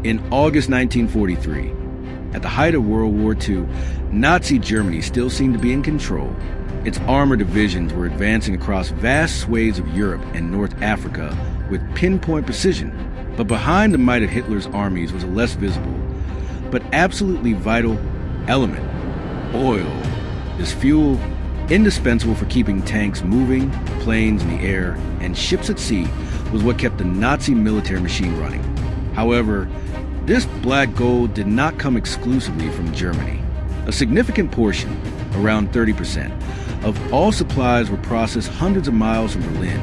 In August 1943, at the height of World War II, Nazi Germany still seemed to be in control. Its armored divisions were advancing across vast swathes of Europe and North Africa with pinpoint precision. But behind the might of Hitler's armies was a less visible, but absolutely vital element: oil. This fuel, indispensable for keeping tanks moving, planes in the air, and ships at sea, was what kept the Nazi military machine running. However, this black gold did not come exclusively from Germany. A significant portion, around 30%, of all supplies were processed hundreds of miles from Berlin,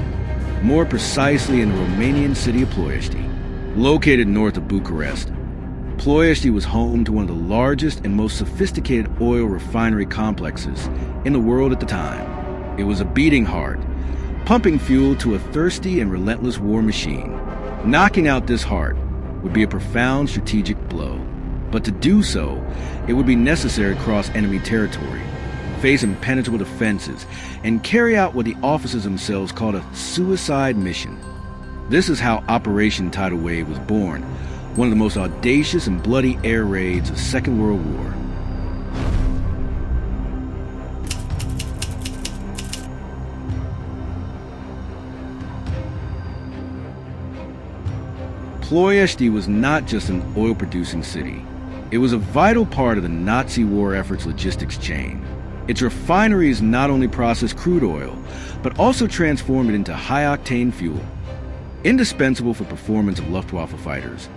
more precisely in the Romanian city of Ploiești. Located north of Bucharest, Ploiești was home to one of the largest and most sophisticated oil refinery complexes in the world at the time. It was a beating heart, pumping fuel to a thirsty and relentless war machine. Knocking out this heart would be a profound strategic blow. But to do so, it would be necessary to cross enemy territory, face impenetrable defenses, and carry out what the officers themselves called a suicide mission. This is how Operation Tidal Wave was born, one of the most audacious and bloody air raids of the Second World War. Ploiești was not just an oil-producing city. It was a vital part of the Nazi war effort's logistics chain. Its refineries not only processed crude oil, but also transformed it into high-octane fuel, indispensable for performance of Luftwaffe fighters,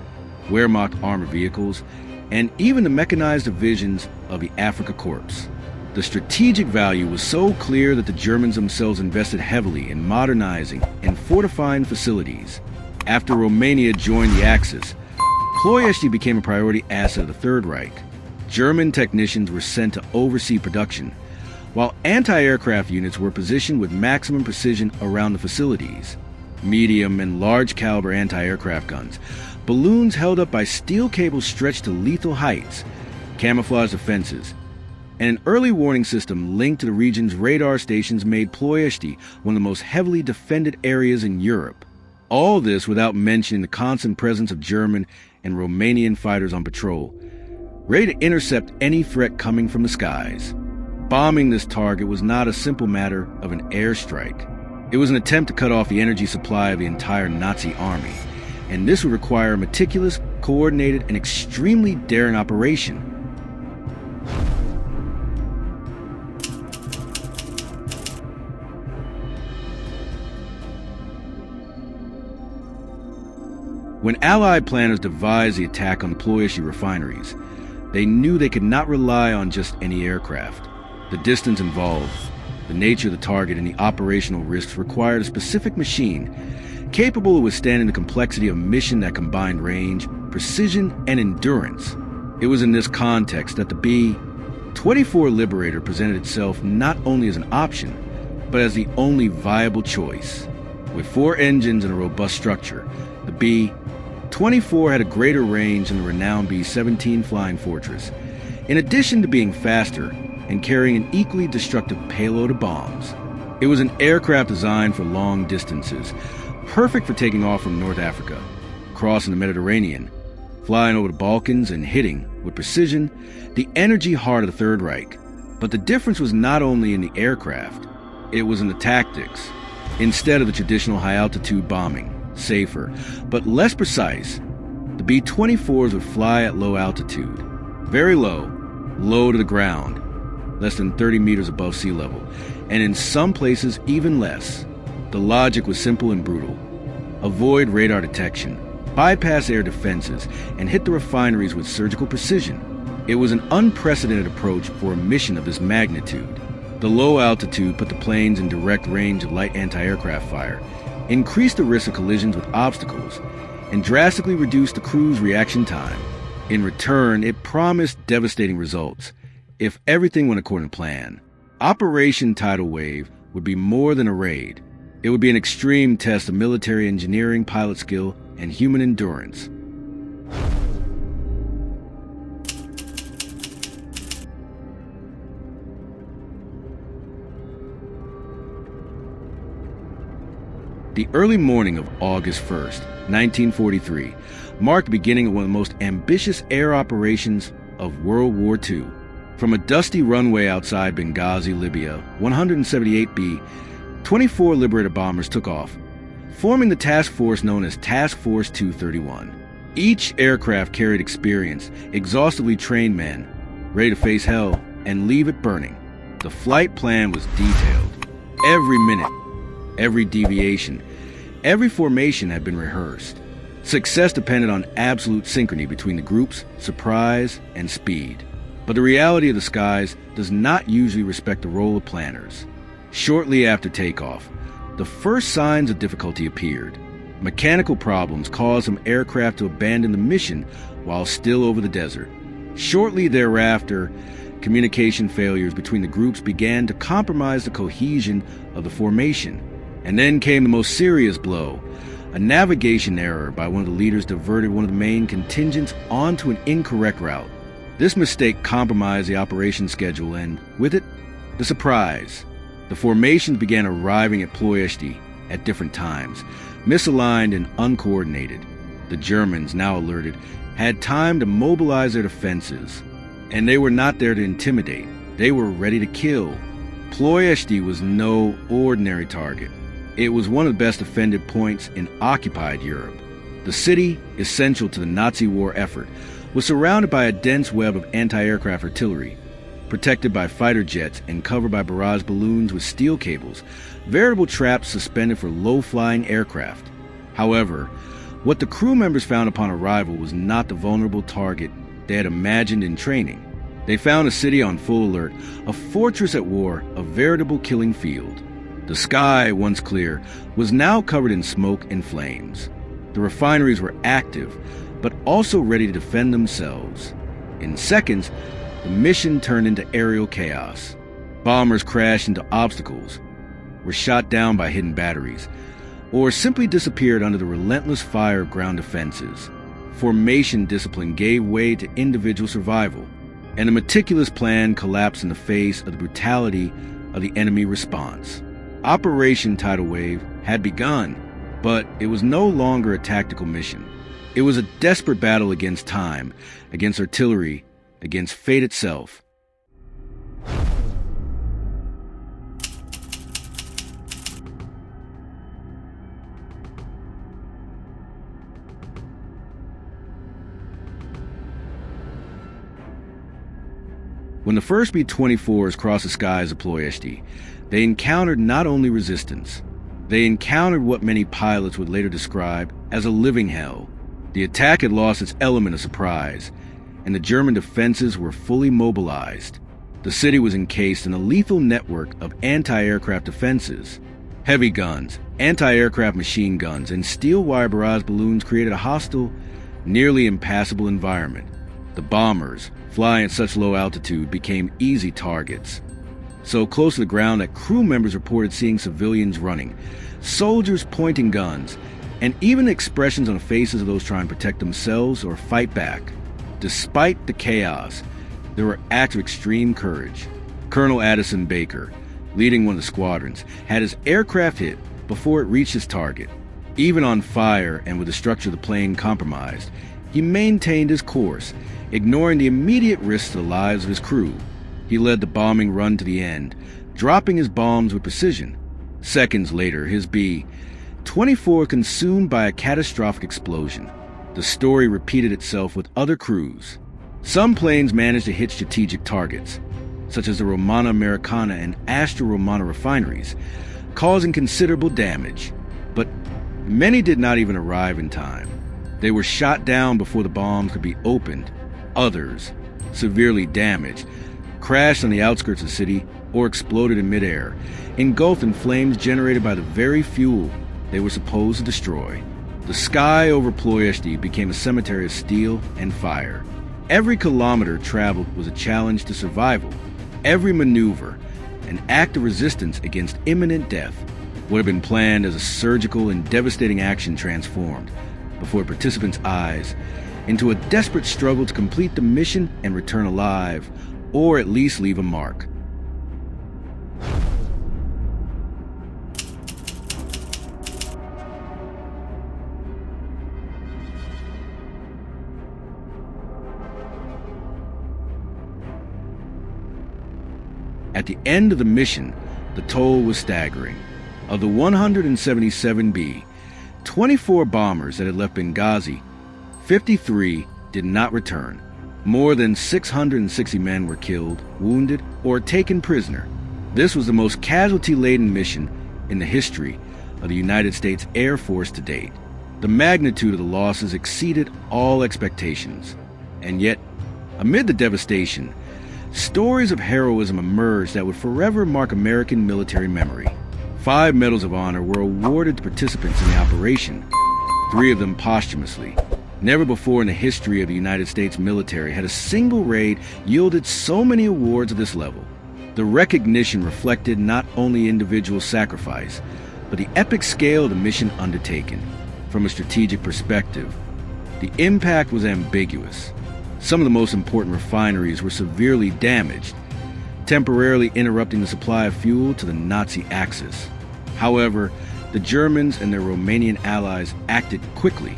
Wehrmacht armored vehicles, and even the mechanized divisions of the Afrika Korps. The strategic value was so clear that the Germans themselves invested heavily in modernizing and fortifying facilities. After Romania joined the Axis, Ploiești became a priority asset of the Third Reich. German technicians were sent to oversee production, while anti-aircraft units were positioned with maximum precision around the facilities. Medium and large caliber anti-aircraft guns, balloons held up by steel cables stretched to lethal heights, camouflage defenses, and an early warning system linked to the region's radar stations made Ploiești one of the most heavily defended areas in Europe. All this without mentioning the constant presence of German and Romanian fighters on patrol, ready to intercept any threat coming from the skies. Bombing this target was not a simple matter of an airstrike. It was an attempt to cut off the energy supply of the entire Nazi army, and this would require a meticulous, coordinated, and extremely daring operation. When Allied planners devised the attack on the Ploiești refineries, they knew they could not rely on just any aircraft. The distance involved, the nature of the target, and the operational risks required a specific machine capable of withstanding the complexity of a mission that combined range, precision, and endurance. It was in this context that the B-24 Liberator presented itself not only as an option, but as the only viable choice. With 4 engines and a robust structure, the B-24 had a greater range than the renowned B-17 Flying Fortress, in addition to being faster and carrying an equally destructive payload of bombs. It was an aircraft designed for long distances, perfect for taking off from North Africa, crossing the Mediterranean, flying over the Balkans, and hitting, with precision, the energy heart of the Third Reich. But the difference was not only in the aircraft, it was in the tactics. Instead of the traditional high-altitude bombing, safer, but less precise, the B-24s would fly at low altitude, very low, low to the ground, less than 30 meters above sea level, and in some places even less. The logic was simple and brutal. Avoid radar detection, bypass air defenses, and hit the refineries with surgical precision. It was an unprecedented approach for a mission of this magnitude. The low altitude put the planes in direct range of light anti-aircraft fire, increased the risk of collisions with obstacles, and drastically reduced the crew's reaction time. In return, it promised devastating results if everything went according to plan. Operation Tidal Wave would be more than a raid. It would be an extreme test of military engineering, pilot skill, and human endurance. The early morning of August 1st, 1943, marked the beginning of one of the most ambitious air operations of World War II. From a dusty runway outside Benghazi, Libya, 178 B-24 Liberator bombers took off, forming the task force known as Task Force 231. Each aircraft carried experienced, exhaustively trained men, ready to face hell and leave it burning. The flight plan was detailed. Every minute, every deviation, every formation had been rehearsed. Success depended on absolute synchrony between the groups, surprise, and speed. But the reality of the skies does not usually respect the role of planners. Shortly after takeoff, the first signs of difficulty appeared. Mechanical problems caused some aircraft to abandon the mission while still over the desert. Shortly thereafter, communication failures between the groups began to compromise the cohesion of the formation. And then came the most serious blow. A navigation error by one of the leaders diverted one of the main contingents onto an incorrect route. This mistake compromised the operation schedule and, with it, the surprise. The formations began arriving at Ploiești at different times, misaligned and uncoordinated. The Germans, now alerted, had time to mobilize their defenses. And they were not there to intimidate. They were ready to kill. Ploiești was no ordinary target. It was one of the best defended points in occupied Europe. The city, essential to the Nazi war effort, was surrounded by a dense web of anti-aircraft artillery, protected by fighter jets and covered by barrage balloons with steel cables, veritable traps suspended for low-flying aircraft. However, what the crew members found upon arrival was not the vulnerable target they had imagined in training. They found a city on full alert, a fortress at war, a veritable killing field. The sky, once clear, was now covered in smoke and flames. The refineries were active, but also ready to defend themselves. In seconds, the mission turned into aerial chaos. Bombers crashed into obstacles, were shot down by hidden batteries, or simply disappeared under the relentless fire of ground defenses. Formation discipline gave way to individual survival, and a meticulous plan collapsed in the face of the brutality of the enemy response. Operation Tidal Wave had begun, but it was no longer a tactical mission. It was a desperate battle against time, against artillery, against fate itself. When the first B-24's crossed the skies of Ploiești, they encountered not only resistance, they encountered what many pilots would later describe as a living hell. The attack had lost its element of surprise, and the German defenses were fully mobilized. The city was encased in a lethal network of anti-aircraft defenses. Heavy guns, anti-aircraft machine guns, and steel wire barrage balloons created a hostile, nearly impassable environment. The bombers, flying at such low altitude, became easy targets. So close to the ground that crew members reported seeing civilians running, soldiers pointing guns, and even expressions on the faces of those trying to protect themselves or fight back. Despite the chaos, there were acts of extreme courage. Colonel Addison Baker, leading one of the squadrons, had his aircraft hit before it reached its target. Even on fire and with the structure of the plane compromised, he maintained his course, ignoring the immediate risks to the lives of his crew. He led the bombing run to the end, dropping his bombs with precision. Seconds later, his B-24 consumed by a catastrophic explosion. The story repeated itself with other crews. Some planes managed to hit strategic targets, such as the Romana Americana and Astra Romana refineries, causing considerable damage. But many did not even arrive in time. They were shot down before the bombs could be opened. Others, severely damaged, crashed on the outskirts of the city or exploded in midair, engulfed in flames generated by the very fuel they were supposed to destroy. The sky over Ploiești became a cemetery of steel and fire. Every kilometer traveled was a challenge to survival. Every maneuver, an act of resistance against imminent death. What had been planned as a surgical and devastating action transformed, before participants' eyes, into a desperate struggle to complete the mission and return alive, or at least leave a mark. At the end of the mission, the toll was staggering. Of the 177 B, 24 bombers that had left Benghazi, 53 did not return. More than 660 men were killed, wounded, or taken prisoner. This was the most casualty-laden mission in the history of the United States Air Force to date. The magnitude of the losses exceeded all expectations. And yet, amid the devastation, stories of heroism emerged that would forever mark American military memory. 5 Medals of Honor were awarded to participants in the operation, 3 of them posthumously. Never before in the history of the United States military had a single raid yielded so many awards of this level. The recognition reflected not only individual sacrifice, but the epic scale of the mission undertaken. From a strategic perspective, the impact was ambiguous. Some of the most important refineries were severely damaged, temporarily interrupting the supply of fuel to the Nazi Axis. However, the Germans and their Romanian allies acted quickly.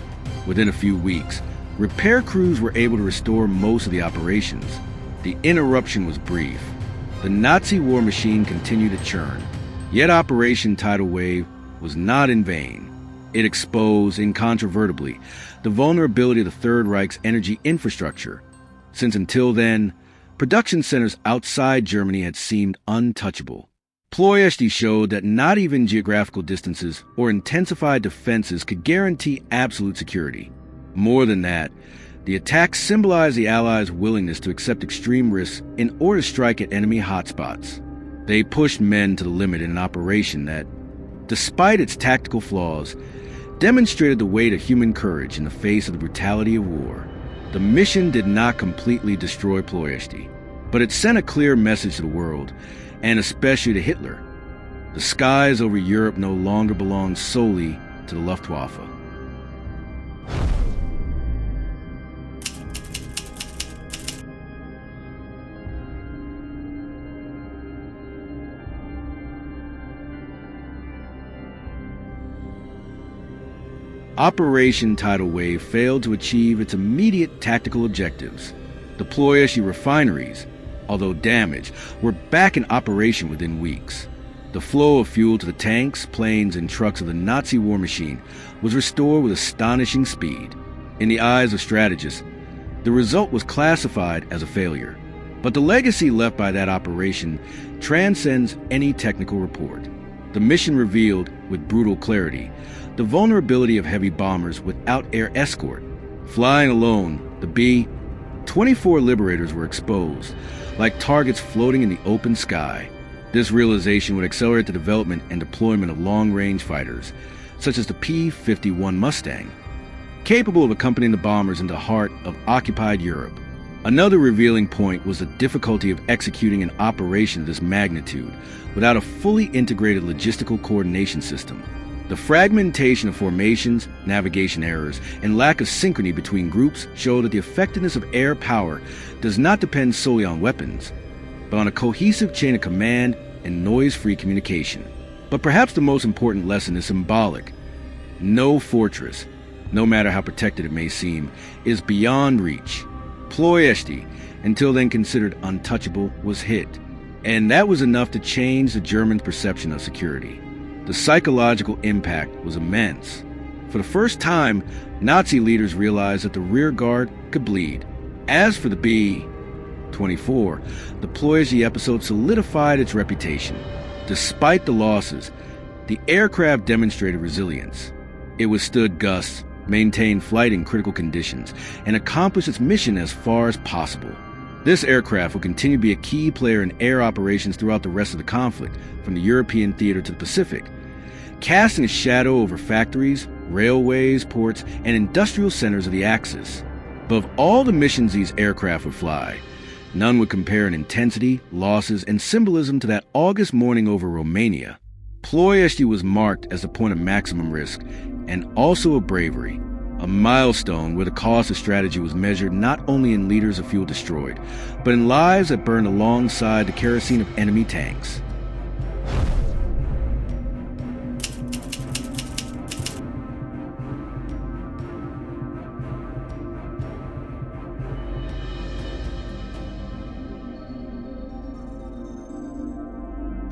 Within a few weeks, repair crews were able to restore most of the operations. The interruption was brief. The Nazi war machine continued to churn. Yet Operation Tidal Wave was not in vain. It exposed, incontrovertibly, the vulnerability of the Third Reich's energy infrastructure. Since until then, production centers outside Germany had seemed untouchable. Ploiești showed that not even geographical distances or intensified defenses could guarantee absolute security. More than that, the attack symbolized the Allies' willingness to accept extreme risks in order to strike at enemy hotspots. They pushed men to the limit in an operation that, despite its tactical flaws, demonstrated the weight of human courage in the face of the brutality of war. The mission did not completely destroy Ploiești, but it sent a clear message to the world, and especially to Hitler. The skies over Europe no longer belonged solely to the Luftwaffe. Operation Tidal Wave failed to achieve its immediate tactical objectives. The Ploiești refineries, although damaged, were back in operation within weeks. The flow of fuel to the tanks, planes, and trucks of the Nazi war machine was restored with astonishing speed. In the eyes of strategists, the result was classified as a failure. But the legacy left by that operation transcends any technical report. The mission revealed, with brutal clarity, the vulnerability of heavy bombers without air escort. Flying alone, the B-24 Liberators were exposed, like targets floating in the open sky. This realization would accelerate the development and deployment of long-range fighters, such as the P-51 Mustang, capable of accompanying the bombers into the heart of occupied Europe. Another revealing point was the difficulty of executing an operation of this magnitude without a fully integrated logistical coordination system. The fragmentation of formations, navigation errors, and lack of synchrony between groups show that the effectiveness of air power does not depend solely on weapons, but on a cohesive chain of command and noise-free communication. But perhaps the most important lesson is symbolic. No fortress, no matter how protected it may seem, is beyond reach. Ploiești, until then considered untouchable, was hit, and that was enough to change the Germans' perception of security. The psychological impact was immense. For the first time, Nazi leaders realized that the rear guard could bleed. As for the B-24, the Ploiești episode solidified its reputation. Despite the losses, the aircraft demonstrated resilience. It withstood gusts, maintained flight in critical conditions, and accomplished its mission as far as possible. This aircraft will continue to be a key player in air operations throughout the rest of the conflict, from the European theater to the Pacific, casting a shadow over factories, railways, ports, and industrial centers of the Axis. But of all the missions these aircraft would fly, none would compare in intensity, losses, and symbolism to that August morning over Romania. Ploiești was marked as the point of maximum risk, and also of bravery, a milestone where the cost of strategy was measured not only in liters of fuel destroyed, but in lives that burned alongside the kerosene of enemy tanks.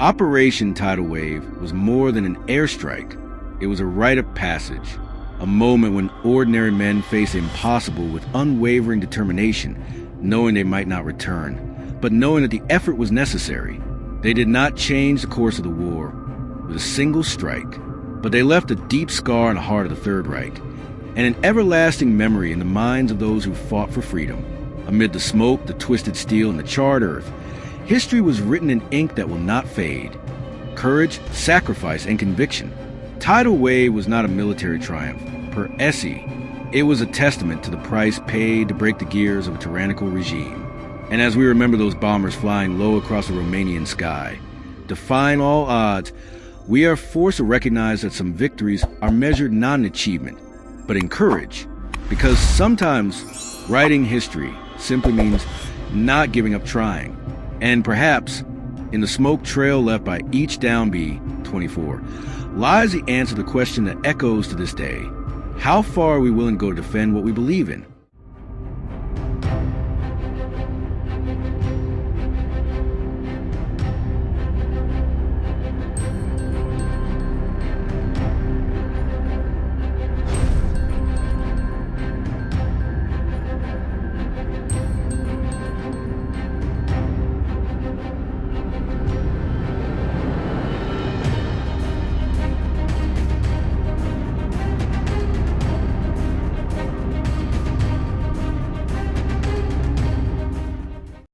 Operation Tidal Wave was more than an airstrike. It was a rite of passage, a moment when ordinary men faced the impossible with unwavering determination, knowing they might not return, but knowing that the effort was necessary. They did not change the course of the war with a single strike, but they left a deep scar in the heart of the Third Reich, and an everlasting memory in the minds of those who fought for freedom. Amid the smoke, the twisted steel, and the charred earth, history was written in ink that will not fade. Courage, sacrifice, and conviction. Tidal Wave was not a military triumph. Per Essie, it was a testament to the price paid to break the gears of a tyrannical regime. And as we remember those bombers flying low across the Romanian sky, defying all odds, we are forced to recognize that some victories are measured not in achievement, but in courage. Because sometimes writing history simply means not giving up trying. And perhaps, in the smoke trail left by each down B-24, lies the answer to the question that echoes to this day. How far are we willing to go to defend what we believe in?